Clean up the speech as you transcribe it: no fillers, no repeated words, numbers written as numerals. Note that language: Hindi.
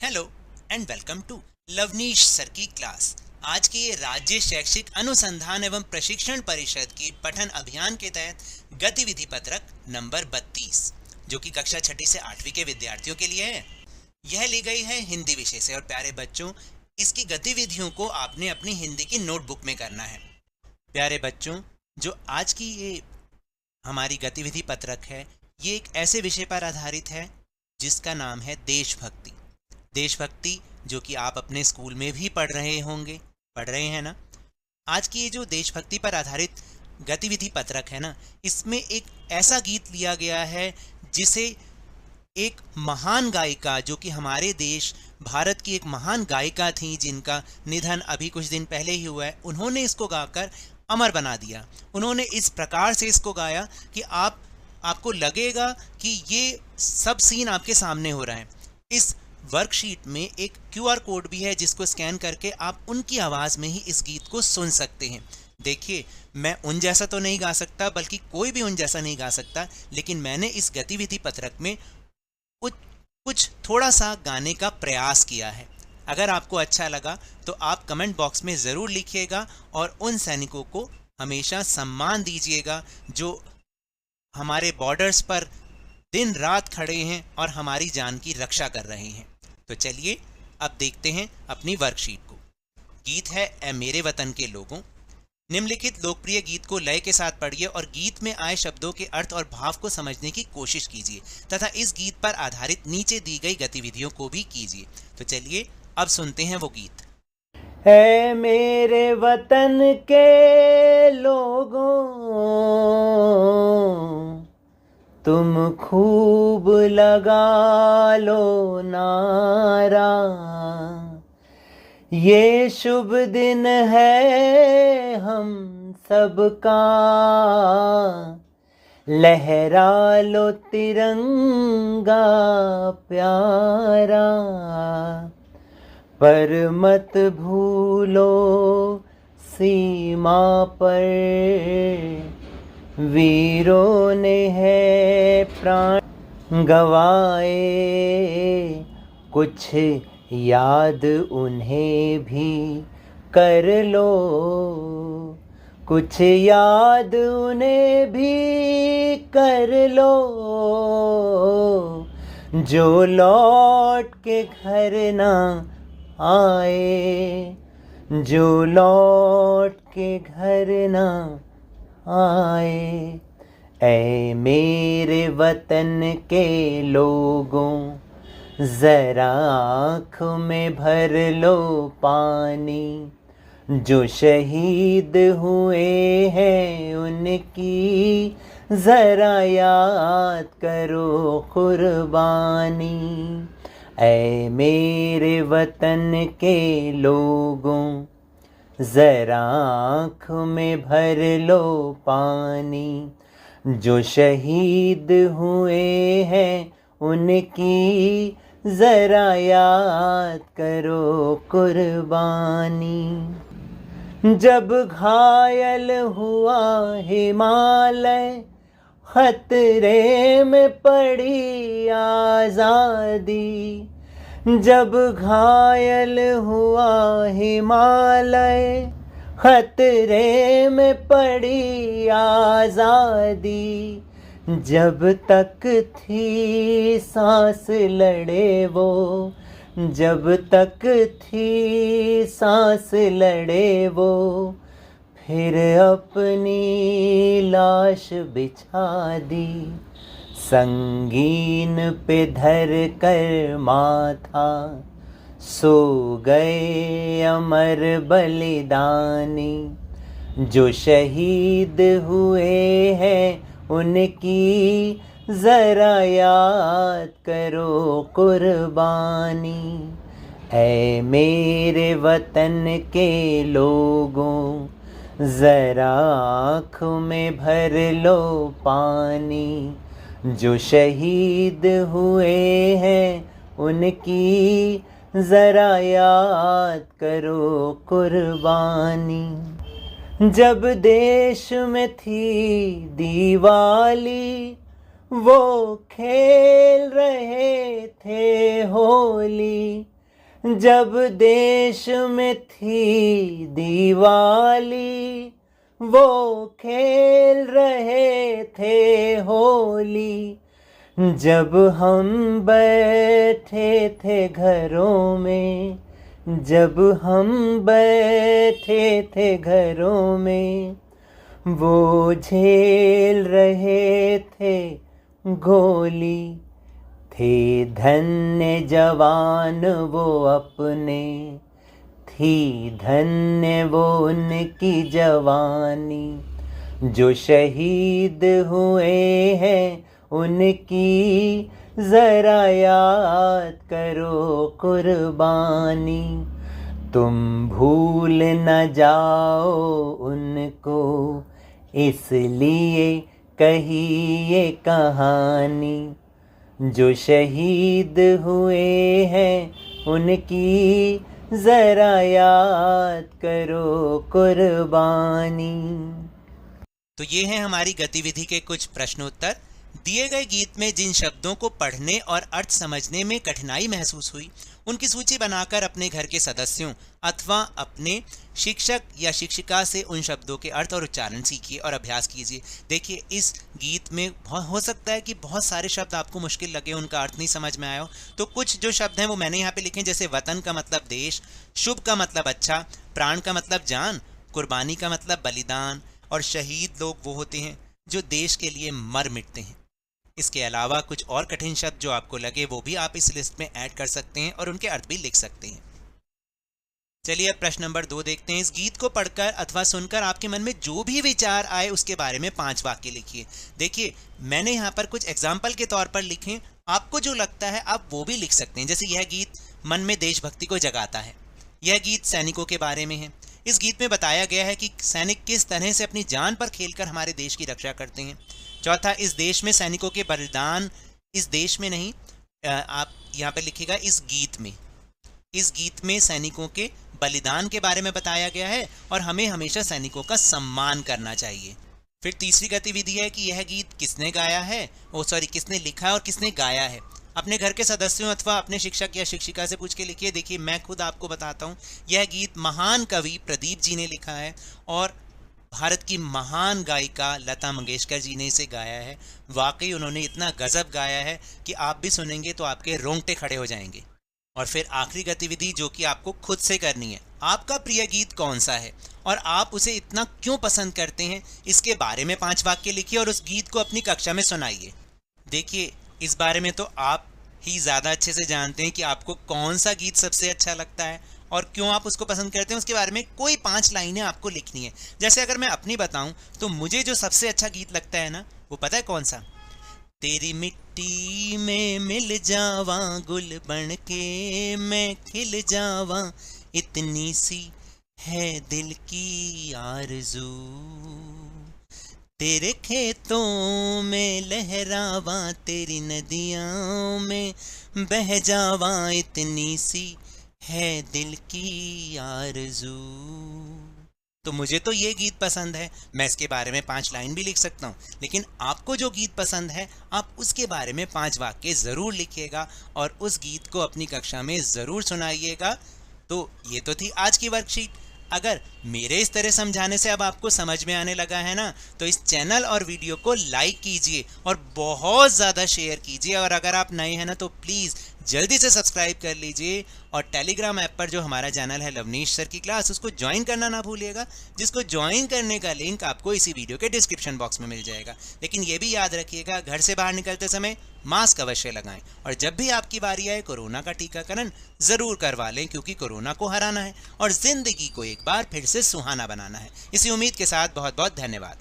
Hello and welcome to Lavneesh sir की क्लास। आज के ये राज्य शैक्षिक अनुसंधान एवं प्रशिक्षण परिषद की पठन अभियान के तहत गतिविधि पत्रक नंबर 32 जो कि कक्षा छठी से 8वीं के विद्यार्थियों के लिए है। यह ली गई है हिंदी विषय से और प्यारे बच्चों, इसकी गतिविधियों को आपने अपनी हिंदी की नोटबुक में करना है। प्यारे बच्चों, जो आज की ये हमारी गतिविधि पत्रक है, ये एक ऐसे विषय पर आधारित है जिसका नाम है देशभक्ति। देशभक्ति जो कि आप अपने स्कूल में भी पढ़ रहे होंगे, पढ़ रहे हैं ना। आज की ये जो देशभक्ति पर आधारित गतिविधि पत्रक है ना, इसमें एक ऐसा गीत लिया गया है जिसे एक महान गायिका, जो कि हमारे देश भारत की एक महान गायिका थी जिनका निधन अभी कुछ दिन पहले ही हुआ है, उन्होंने इसको गाकर अमर बना दिया। उन्होंने इस प्रकार से इसको गाया कि आपको लगेगा कि ये सब सीन आपके सामने हो रहा है। इस वर्कशीट में एक क्यूआर कोड भी है जिसको स्कैन करके आप उनकी आवाज़ में ही इस गीत को सुन सकते हैं। देखिए, मैं उन जैसा तो नहीं गा सकता, बल्कि कोई भी उन जैसा नहीं गा सकता, लेकिन मैंने इस गतिविधि पत्रक में कुछ थोड़ा सा गाने का प्रयास किया है। अगर आपको अच्छा लगा तो आप कमेंट बॉक्स में ज़रूर लिखिएगा और उन सैनिकों को हमेशा सम्मान दीजिएगा जो हमारे बॉर्डर्स पर दिन रात खड़े हैं और हमारी जान की रक्षा कर रहे हैं। तो चलिए अब देखते हैं अपनी वर्कशीट को। गीत है ए मेरे वतन के लोगों। निम्नलिखित लोकप्रिय गीत को लय के साथ पढ़िए और गीत में आए शब्दों के अर्थ और भाव को समझने की कोशिश कीजिए तथा इस गीत पर आधारित नीचे दी गई गतिविधियों को भी कीजिए। तो चलिए अब सुनते हैं वो गीत। है मेरे वतन के लोगों, तुम खूब लगा लो नारा, ये शुभ दिन है हम सबका, लहरा लो तिरंगा प्यारा, पर मत भूलो सीमा पर वीरों ने है प्राण गवाए, कुछ याद उन्हें भी कर लो, कुछ याद उन्हें भी कर लो, जो लौट के घर ना आए, जो लौट के घर ना आए। ऐ मेरे वतन के लोगों, जरा आँख में भर लो पानी, जो शहीद हुए हैं उनकी जरा याद करो कुर्बानी। ऐ मेरे वतन के लोगों, जरा आँख में भर लो पानी, जो शहीद हुए हैं उनकी जरा याद करो कुर्बानी। जब घायल हुआ हिमालय, खतरे में पड़ी आज़ादी, जब घायल हुआ हिमालय, खतरे में पड़ी आज़ादी, जब तक थी सांस लड़े वो, जब तक थी सांस लड़े वो, फिर अपनी लाश बिछा दी, संगीन पे धर कर माथा, सो गए अमर बलिदानी, जो शहीद हुए हैं उनकी जरा याद करो कुर्बानी। ऐ मेरे वतन के लोगों, जरा आँख में भर लो पानी, जो शहीद हुए हैं उनकी जरा याद करो कुर्बानी। जब देश में थी दिवाली, वो खेल रहे थे होली, जब देश में थी दिवाली, वो खेल रहे थे होली। जब हम बैठे थे घरों में, जब हम बैठे थे घरों में, वो झेल रहे थे गोली। थे धन्य जवान वो अपने, थी धन्य वो उनकी जवानी। जो शहीद हुए हैं उनकी जरा याद करो कुर्बानी। तुम भूल न जाओ उनको, इसलिए कही ये कहानी। जो शहीद हुए हैं उनकी जरा याद करो कुर्बानी। तो ये है हमारी गतिविधि के कुछ प्रश्नोत्तर। दिए गए गीत में जिन शब्दों को पढ़ने और अर्थ समझने में कठिनाई महसूस हुई, उनकी सूची बनाकर अपने घर के सदस्यों अथवा अपने शिक्षक या शिक्षिका से उन शब्दों के अर्थ और उच्चारण सीखिए और अभ्यास कीजिए। देखिए, इस गीत में हो सकता है कि बहुत सारे शब्द आपको मुश्किल लगे, उनका अर्थ नहीं समझ में आया हो, तो कुछ जो शब्द हैं वो मैंने यहाँ पे लिखे, जैसे वतन का मतलब देश, शुभ का मतलब अच्छा, प्राण का मतलब जान, कुर्बानी का मतलब बलिदान, और शहीद लोग वो होते हैं जो देश के लिए मर मिटते हैं। इसके अलावा कुछ और कठिन शब्द जो आपको लगे वो भी आप इस लिस्ट में ऐड कर सकते हैं और उनके अर्थ भी लिख सकते हैं। चलिए अब प्रश्न नंबर 2 देखते हैं। इस गीत को पढ़कर अथवा सुनकर आपके मन में जो भी विचार आए उसके बारे में 5 वाक्य लिखिए। देखिए, मैंने यहाँ पर कुछ एग्जाम्पल के तौर पर लिखे, आपको जो लगता है आप वो भी लिख सकते हैं। जैसे यह गीत मन में देशभक्ति को जगाता है, यह गीत सैनिकों के बारे में है। इस गीत में बताया गया है कि सैनिक किस तरह से अपनी जान पर खेलकर हमारे देश की रक्षा करते हैं। चौथा, इस देश में सैनिकों के बलिदान, इस देश में नहीं, आप यहाँ पे लिखिएगा इस गीत में सैनिकों के बलिदान के बारे में बताया गया है और हमें हमेशा सैनिकों का सम्मान करना चाहिए। फिर तीसरी गतिविधि है कि यह गीत किसने गाया है, किसने लिखा है और किसने गाया है। अपने घर के सदस्यों अथवा अपने शिक्षक या शिक्षिका से पूछ के लिखिए। देखिए, मैं खुद आपको बताता हूँ, यह गीत महान कवि प्रदीप जी ने लिखा है और भारत की महान गायिका लता मंगेशकर जी ने इसे गाया है। वाकई उन्होंने इतना गजब गाया है कि आप भी सुनेंगे तो आपके रोंगटे खड़े हो जाएंगे। और फिर आखिरी गतिविधि जो कि आपको खुद से करनी है, आपका प्रिय गीत कौन सा है और आप उसे इतना क्यों पसंद करते हैं, इसके बारे में 5 वाक्य लिखिए और उस गीत को अपनी कक्षा में सुनाइए। देखिए, इस बारे में तो आप ही ज़्यादा अच्छे से जानते हैं कि आपको कौन सा गीत सबसे अच्छा लगता है और क्यों आप उसको पसंद करते हैं। उसके बारे में कोई 5 लाइनें आपको लिखनी है। जैसे अगर मैं अपनी बताऊं तो मुझे जो सबसे अच्छा गीत लगता है ना, वो पता है कौन सा? तेरी मिट्टी में मिल जावा, गुल बन के मैं खिल जावा, इतनी सी है दिल की आरज़ू, तेरे खेतों में लहरावा, तेरी नदियों में बह जावा, इतनी सी है दिल की आरज़ू। तो मुझे तो ये गीत पसंद है, मैं इसके बारे में 5 लाइन भी लिख सकता हूँ, लेकिन आपको जो गीत पसंद है आप उसके बारे में 5 वाक्य ज़रूर लिखिएगा और उस गीत को अपनी कक्षा में ज़रूर सुनाइएगा। तो ये तो थी आज की वर्कशीट। अगर मेरे इस तरह समझाने से अब आपको समझ में आने लगा है ना, तो इस चैनल और वीडियो को लाइक कीजिए और बहुत ज़्यादा शेयर कीजिए। और अगर आप नए हैं ना तो प्लीज़ जल्दी से सब्सक्राइब कर लीजिए और टेलीग्राम ऐप पर जो हमारा चैनल है लवनीश सर की क्लास, उसको ज्वाइन करना ना भूलिएगा, जिसको ज्वाइन करने का लिंक आपको इसी वीडियो के डिस्क्रिप्शन बॉक्स में मिल जाएगा। लेकिन ये भी याद रखिएगा, घर से बाहर निकलते समय मास्क अवश्य लगाएं और जब भी आपकी बारी आए कोरोना का टीकाकरण ज़रूर करवा लें, क्योंकि कोरोना को हराना है और ज़िंदगी को एक बार फिर से सुहाना बनाना है। इसी उम्मीद के साथ बहुत बहुत धन्यवाद।